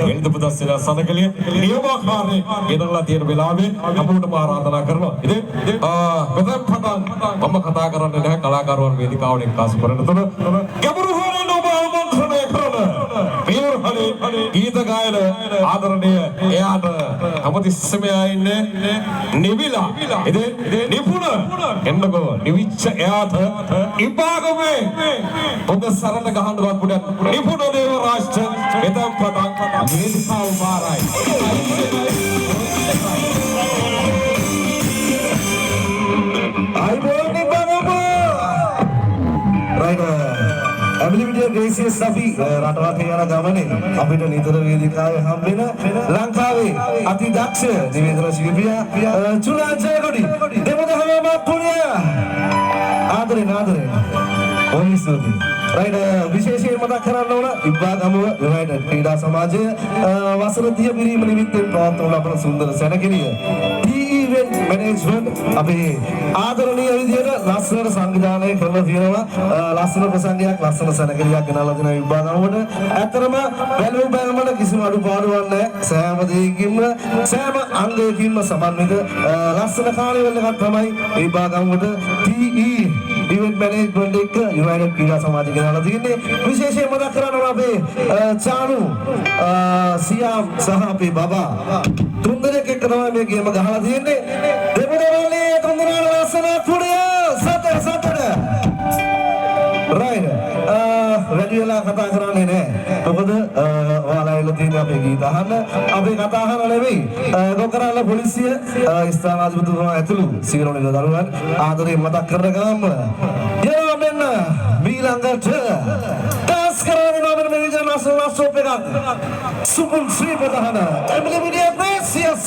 එල්දපු දස්සලා සනකලිය නියමාකාරයෙන් ගෙනල්ලා තියෙන වෙලාවේ අපුණට ආරාධනා කරනවා. ඉතින් මෙතන පටන් මම කතා කරන්නේ නැහැ කලාකරුවන් වේදිකාවට එක්කාසු කරනතොට ගැඹුරු හොරෙන් ඔබ ආමන්ත්‍රණය කරන පියවරහලේ ගීත ගායන ආදරණීය එයාට හැමතිස්සෙම ඉන්නේ නිවිලා ඉතින් නිපුණ එන්නකෝ නිවිච්ච එයාට ඉබාගමේ ඔබ සරණ ගහන්නවත් පුඩක් නිපුණ දේව රාජ්‍ය මෙතන පටන් වේදිකාව මාරයි I want it, Baba. Right. Emily Video Gracious Safi රටවල් යන ගමනේ අපිට නිතර වේදිකාවේ හම්බෙන ලංකාවේ අති දක්ෂ නිවේදන ශිල්පියා චුලා ජයකොඩි දෙමදහම මාපුණිය ආදරේ ඔනිසුදි right විශේෂයෙන් මතක් කරන්න ඕන ඉබ්බාගමුව right ක්‍රීඩා සමාජය වසර 30 පිරීම නිමිත්තෙන් පවත්වන ලබන සුන්දර සැනකෙළිය event management අපේ ආදරණීය විදියට ලස්සනට සංවිධානය කරලා තියෙනවා ලස්සන ප්‍රසංගයක් ලස්සන සැනකෙළියක් ගෙනල්ලා දෙන ඉබ්බාගමුවට ඇත්තටම බැලුමට කිසිම අඩුපාඩුවක් නැහැ සෑම දෙයකින්ම සෑම අංගයකින්ම සමන්විත ලස්සන කාර්යවල එකක් තමයි ඉබ්බාගමුවට event management එක United ක්‍රීඩා සමාජය ගෙනල්ලා තියෙන්නේ විශේෂයෙන් මතක් කරන්න ඕන අපේ චානු සියාම් සහ අපේ බබා තුන්දෙනෙක් එක්ක තමයි මේ ගේම ගහලා තියෙන්නේ දෙමුදවලේ තුන්දෙනාට ලස්සන පුඩිය සතර right වැඩි වෙලා කතා කරන්නේ නැහැ මොකද ඔයාලා එළ තියෙන අපේ ගීත අහන්න අපේ කතා අහන්න නෙවෙයි ගොකරාල පොලිසිය ස්ථානාධිපතිතුමා ඇතුළු සියලු නිලදරුවන් ආදරයෙන් මතක් කරන ගාම යනවා මෙන්න මීළඟට ඩාන්ස් කරන නෝබල් මේජර් national stop එකක් සුපුල් ශ්‍රී ප්‍රධාන Emily Video Gracious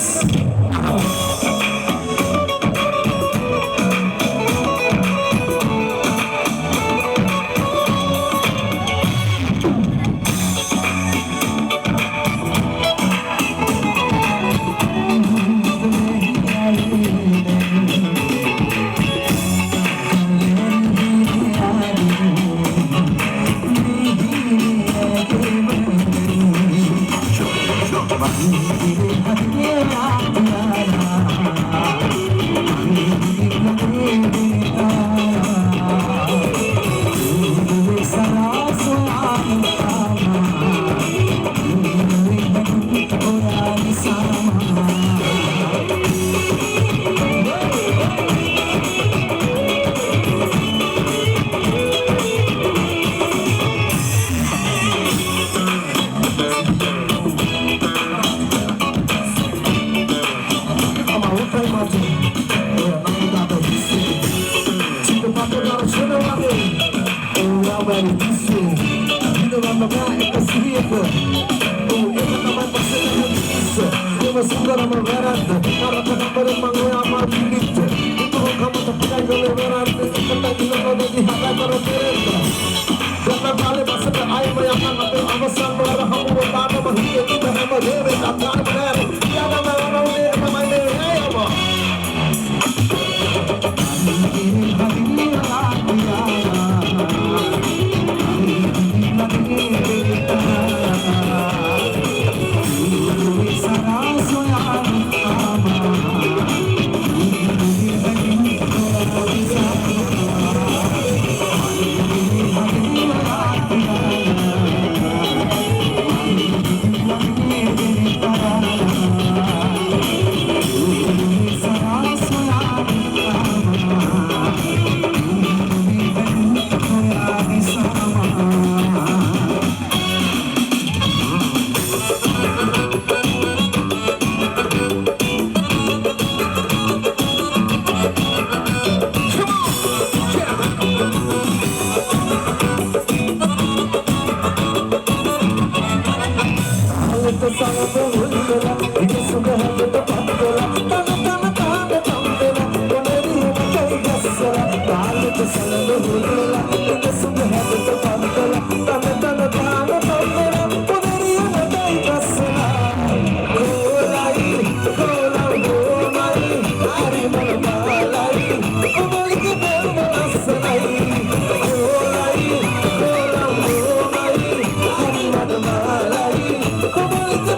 Come on,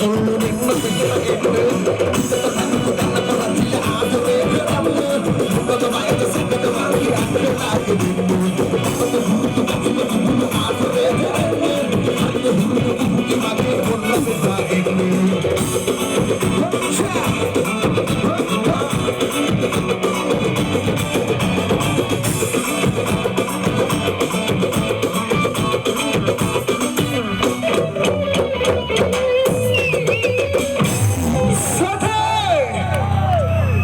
Oh